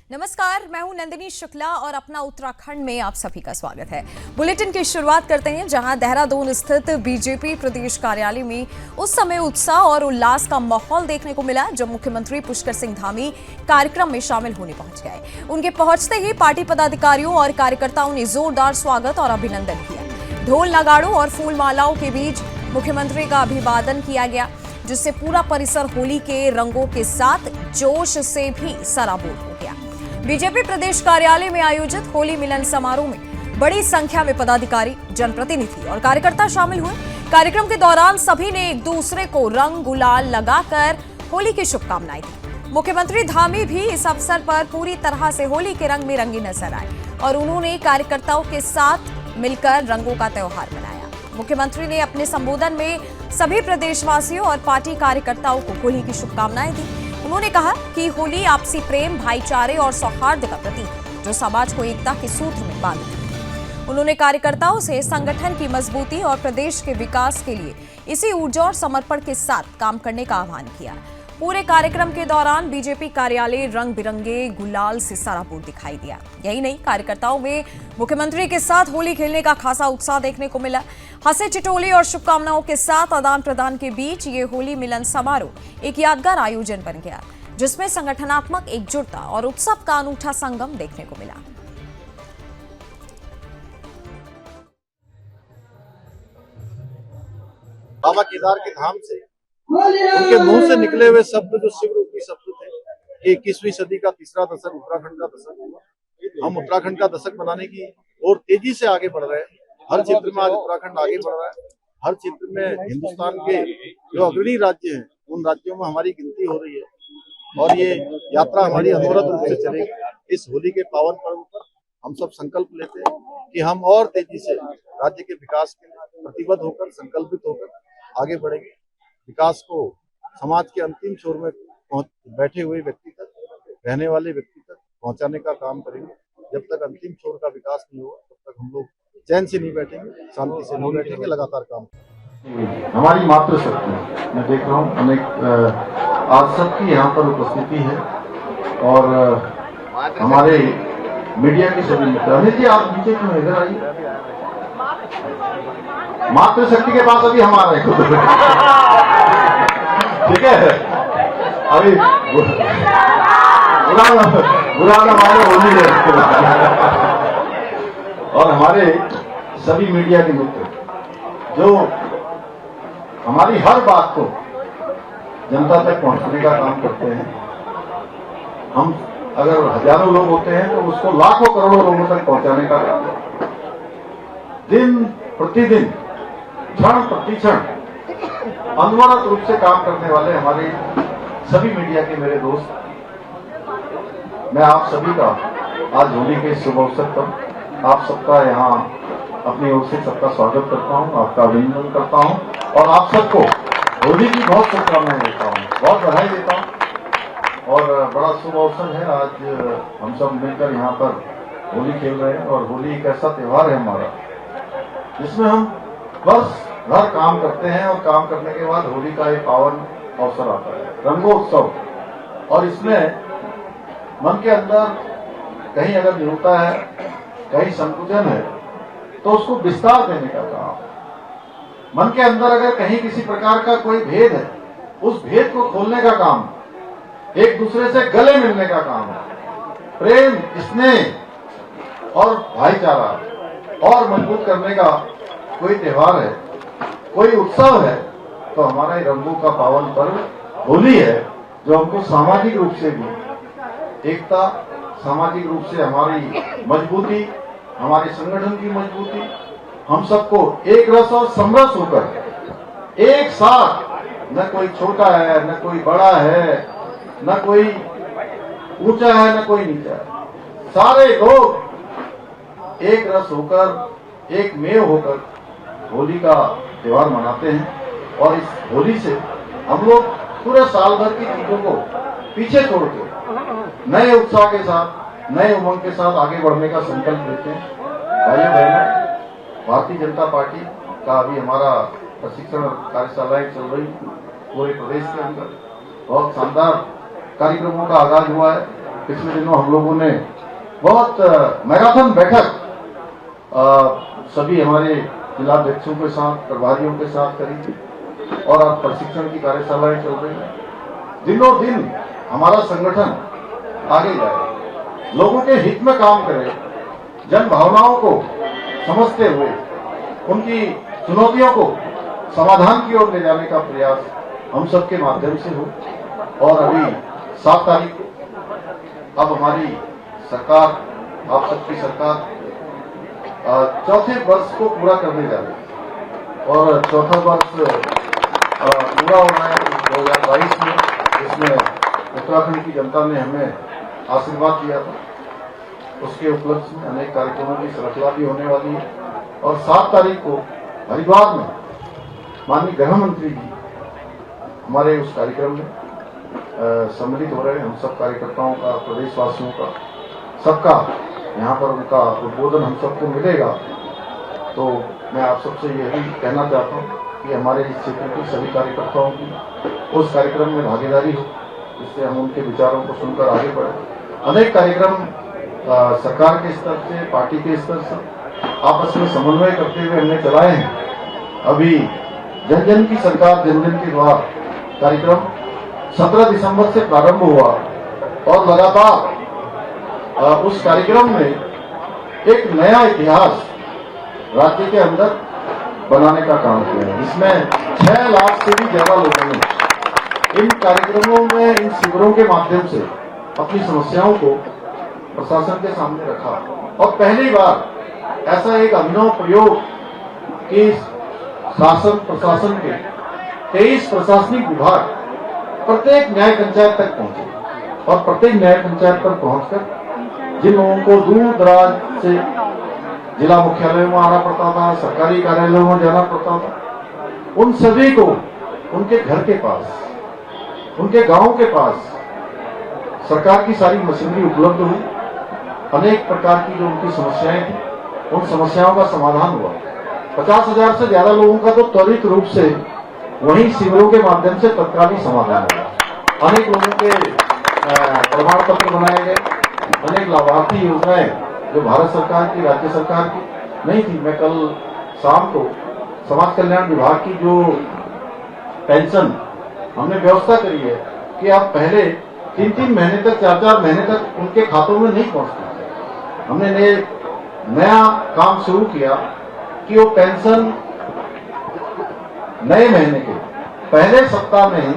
नमस्कार, मैं हूं नंदिनी शुक्ला और अपना उत्तराखंड में आप सभी का स्वागत है। बुलेटिन की शुरुआत करते हैं जहां देहरादून स्थित बीजेपी प्रदेश कार्यालय में उस समय उत्साह और उल्लास का माहौल देखने को मिला जब मुख्यमंत्री पुष्कर सिंह धामी कार्यक्रम में शामिल होने पहुंच गए। उनके पहुंचते ही पार्टी पदाधिकारियों और कार्यकर्ताओं ने जोरदार स्वागत और अभिनंदन किया। ढोल नगाड़ों और फूल मालाओं के बीच मुख्यमंत्री का अभिवादन किया गया, जिससे पूरा परिसर होली के रंगों के साथ जोश से भी सराबोर हो गया। बीजेपी प्रदेश कार्यालय में आयोजित होली मिलन समारोह में बड़ी संख्या में पदाधिकारी, जनप्रतिनिधि और कार्यकर्ता शामिल हुए। कार्यक्रम के दौरान सभी ने एक दूसरे को रंग गुलाल लगाकर होली की शुभकामनाएं दी। मुख्यमंत्री धामी भी इस अवसर पर पूरी तरह से होली के रंग में रंगी नजर आए और उन्होंने कार्यकर्ताओं के साथ मिलकर रंगों का त्योहार मनाया। मुख्यमंत्री ने अपने संबोधन में सभी प्रदेशवासियों और पार्टी कार्यकर्ताओं को होली की शुभकामनाएं दी। उन्होंने कहा कि होली आपसी प्रेम, भाईचारे और सौहार्द का प्रतीक है, जो समाज को एकता के सूत्र में बांधती है। उन्होंने कार्यकर्ताओं से संगठन की मजबूती और प्रदेश के विकास के लिए इसी ऊर्जा और समर्पण के साथ काम करने का आह्वान किया। पूरे कार्यक्रम के दौरान बीजेपी कार्यालय रंग बिरंगे गुलाल से सराबोर दिखाई दिया। यही नहीं, कार्यकर्ताओं में मुख्यमंत्री के साथ होली खेलने का खासा उत्साह देखने को मिला। हंसे चिटोले और शुभकामनाओं के साथ आदान प्रदान के बीच ये होली मिलन समारोह एक यादगार आयोजन बन गया, जिसमें संगठनात्मक एकजुटता और उत्सव का अनूठा संगम देखने को मिला। बाबा केदार के धाम से उनके मुंह से निकले हुए शब्द जो शिव रूपी शब्द थे, 21वीं सदी का तीसरा दशक उत्तराखंड का दशक हुआ। हम उत्तराखंड का दशक बनाने की और तेजी से आगे बढ़ रहे हैं। हर क्षेत्र में आज उत्तराखंड आगे बढ़ रहा है। हर क्षेत्र में हिंदुस्तान के जो अग्रणी राज्य हैं, उन राज्यों में हमारी गिनती हो रही है और ये यात्रा हमारी अनवरत रूप से चलेगी। इस होली के पावन पर्व पर हम सब संकल्प लेते हैं कि हम और तेजी से राज्य के विकास के लिए प्रतिबद्ध होकर, संकल्पित होकर आगे बढ़ेंगे। विकास को समाज के अंतिम छोर में बैठे हुए व्यक्ति तक, रहने वाले व्यक्ति तक पहुंचाने का काम करेंगे। जब तक अंतिम छोर का विकास नहीं होगा, तब तक हम लोग चैन से नहीं बैठेंगे, शांति से नहीं बैठेंगे, लगातार काम करेंगे। हमारी मातृशक्ति, मैं देख रहा हूँ अनेक आज सबकी यहाँ पर उपस्थिति है और हमारे मीडिया के सभी मित्र जी, आप नीचे क्यों, इधर आइए। मातृशक्ति के पास अभी हम आ रहे हैं, ठीक है। अभी बुरा हमारे होली है और हमारे सभी मीडिया के मित्र जो हमारी हर बात को जनता तक पहुंचाने का काम करते हैं। हम अगर हजारों लोग होते हैं तो उसको लाखों करोड़ों लोगों तक पहुंचाने का काम करते हैं। दिन प्रतिदिन, क्षण प्रतिक्षण अनवरत रूप से काम करने वाले हमारे सभी मीडिया के मेरे दोस्त, मैं आप सभी का आज होली के शुभ अवसर पर आप सबका यहाँ अपनी ओर से सबका स्वागत करता हूँ, आपका अभिनंदन करता हूँ और आप सबको होली की बहुत शुभकामनाएं देता हूँ, बहुत बधाई देता हूँ। और बड़ा शुभ अवसर है, आज हम सब मिलकर यहाँ पर होली खेल रहे हैं और होली एक ऐसा त्योहार है हमारा जिसमें हम वर्ष भर काम करते हैं और काम करने के बाद होली का एक पावन अवसर आता है, रंगोत्सव। और इसमें मन के अंदर कहीं अगर न्यूनता है, कहीं संकुचन है, तो उसको विस्तार देने का काम। मन के अंदर अगर कहीं किसी प्रकार का कोई भेद है, उस भेद को खोलने का काम, एक दूसरे से गले मिलने का काम है। प्रेम, स्नेह और भाईचारा और मजबूत करने का कोई त्योहार है, कोई उत्सव है, तो हमारा रंगों का पावन पर्व होली है, जो हमको सामाजिक रूप से भी एकता, सामाजिक रूप से हमारी मजबूती, हमारे संगठन की मजबूती, हम सबको एक रस और समरस होकर एक साथ, न कोई छोटा है, न कोई बड़ा है, न कोई ऊंचा है, न कोई नीचा है, सारे लोग एक रस होकर, एक मेव होकर होली का त्योहार मनाते हैं। और इस होली से हम लोग पूरे साल भर की चीजों को पीछे छोड़ के नए उत्साह के साथ, नए उमंग के साथ आगे बढ़ने का संकल्प लेते हैं। भाइयों बहनों, भारतीय जनता पार्टी का अभी हमारा प्रशिक्षण कार्यशालाएं चल रही पूरे प्रदेश के अंदर, बहुत शानदार कार्यक्रमों का आगाज हुआ है। पिछले दिनों हम लोगों ने बहुत मैराथन बैठक सभी हमारे जिलाध्यक्षों के साथ, प्रभारियों के साथ करी थी और अब प्रशिक्षण की कार्यशालाएं चल रही हैं। दिनों दिन हमारा संगठन आगे जाए, लोगों के हित में काम करे, जन भावनाओं को समझते हुए उनकी चुनौतियों को समाधान की ओर ले जाने का प्रयास हम सबके माध्यम से हो। और अभी 7 तारीख को अब हमारी सरकार, आप सबकी सरकार चौथे वर्ष को पूरा करने जा रही है और चौथा वर्ष पूरा हो रहा है 2022 में, जिसमें उत्तराखंड की जनता ने हमें आशीर्वाद दिया था। उसके उपलक्ष्य में अनेक कार्यक्रमों की श्रृंखला भी होने वाली है और 7 तारीख को हरिद्वार में माननीय गृह मंत्री जी हमारे उस कार्यक्रम में सम्मिलित हो रहे हैं। हम सब कार्यकर्ताओं का, प्रदेशवासियों का, सबका यहाँ पर उनका उद्बोधन हम सबको मिलेगा। तो मैं आप सबसे यही कहना चाहता हूँ कि हमारे इस क्षेत्र के सभी कार्यकर्ताओं की उस कार्यक्रम में भागीदारी हो, जिससे हम उनके विचारों को सुनकर आगे बढ़े। अनेक कार्यक्रम सरकार के स्तर से, पार्टी के स्तर से आपस में समन्वय करते हुए हमने चलाए हैं। अभी जन जन की सरकार, जन जन के द्वार कार्यक्रम 17 दिसंबर से प्रारंभ हुआ और लगातार उस कार्यक्रम में एक नया इतिहास राज्य के अंदर बनाने का काम किया है। इसमें 6 लाख से भी ज्यादा लोगों ने इन कार्यक्रमों में, इन शिविरों के माध्यम से अपनी समस्याओं को प्रशासन के सामने रखा और पहली बार ऐसा एक अभिनव प्रयोग कि शासन प्रशासन के 23 प्रशासनिक विभाग प्रत्येक न्याय पंचायत तक पहुंचे और प्रत्येक न्याय पंचायत पर पहुंचकर जिन लोगों को दूर दराज से जिला मुख्यालयों में आना पड़ता था, सरकारी कार्यालयों में जाना पड़ता था, उन सभी को उनके घर के पास, उनके गांव के पास सरकार की सारी मशीनरी उपलब्ध हुई। अनेक प्रकार की जो उनकी समस्याएं थी, उन समस्याओं का समाधान हुआ। 50,000 से ज्यादा लोगों का तो त्वरित रूप से वहीं शिविरों के माध्यम से तत्कालीन समाधान हुआ। अनेक लोगों के प्रमाण पत्र बनाए गए, अनेक लाभार्थी योजनाएं जो भारत सरकार की, राज्य सरकार की नहीं थी। मैं कल शाम को समाज कल्याण विभाग की जो पेंशन हमने व्यवस्था करी है कि आप पहले 3-3 महीने तक, 4-4 महीने तक उनके खातों में नहीं पहुंचती। हमने नया काम शुरू किया कि वो पेंशन नए महीने के पहले सप्ताह में ही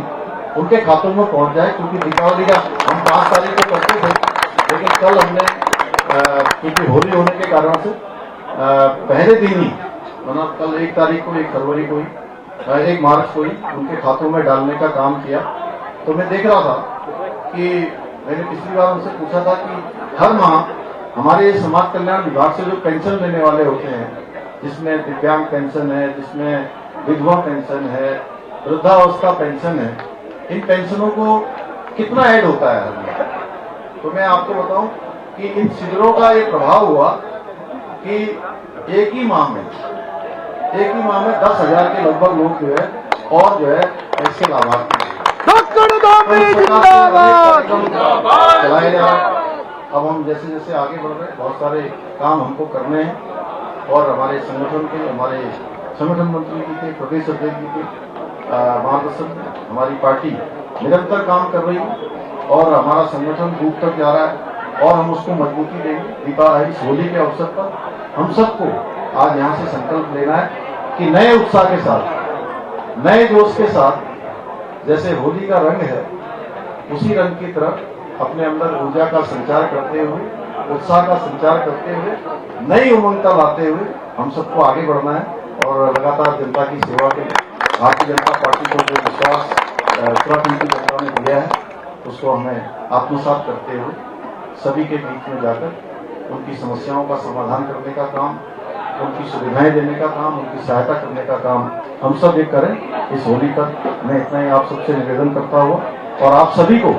उनके खातों में पहुंच जाए, क्योंकि दीपावली का हम 5 तारीख को करते थे, लेकिन कल हमने क्योंकि होली होने के कारण से पहले दिन ही, मतलब कल 1 तारीख को, 1 फरवरी को ही, 1 मार्च को ही उनके खातों में डालने का काम किया। तो मैं देख रहा था कि मैंने पिछली बार उनसे पूछा था कि हर माह हमारे समाज कल्याण विभाग से जो पेंशन लेने वाले होते हैं, जिसमें दिव्यांग पेंशन है, जिसमें विधवा पेंशन है, वृद्धावस्था पेंशन है, इन पेंशनों को कितना ऐड होता है हर महीने। तो मैं आपको बताऊं कि इन शिविरों का ये प्रभाव हुआ कि एक ही माह में 10,000 के लगभग लोग जो है और जो है ऐसे लाभार्थी चलाए जा रहे। अब हम जैसे जैसे आगे बढ़ रहे हैं, बहुत सारे काम हमको करने हैं और हमारे संगठन के, हमारे संगठन मंत्री जी के, प्रदेश अध्यक्ष जी के मार्गदर्शन में हमारी पार्टी निरंतर काम कर रही है और हमारा संगठन दूर तक जा रहा है और हम उसको मजबूती देंगे। दीपावली, होली के अवसर पर हम सबको आज यहाँ से संकल्प लेना है कि नए उत्साह के साथ, नए जोश के साथ, जैसे होली का रंग है उसी रंग की तरफ अपने अंदर ऊर्जा का संचार करते हुए, उत्साह का संचार करते हुए, नई उमंगता लाते हुए हम सबको आगे बढ़ना है और लगातार जनता की सेवा के लिए भारतीय जनता पार्टी को जो विश्वास उत्तराखंड की जनता ने दिया है उसको हमें आत्मसात करते हुए सभी के बीच में जाकर उनकी समस्याओं का समाधान करने का काम, उनकी सुविधाएं देने का काम, उनकी सहायता करने का काम हम सब एक करें। इस होली पर मैं इतना ही आप सबसे निवेदन करता हुआ और आप सभी को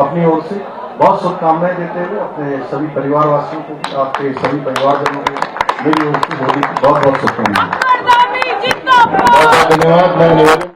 अपनी ओर से बहुत शुभकामनाएं देते हुए अपने सभी परिवारवासियों को, आपके सभी परिवारजनों को मेरी ओर से होली की बहुत बहुत शुभकामनाएं। बहुत धन्यवाद। मैं निवेदन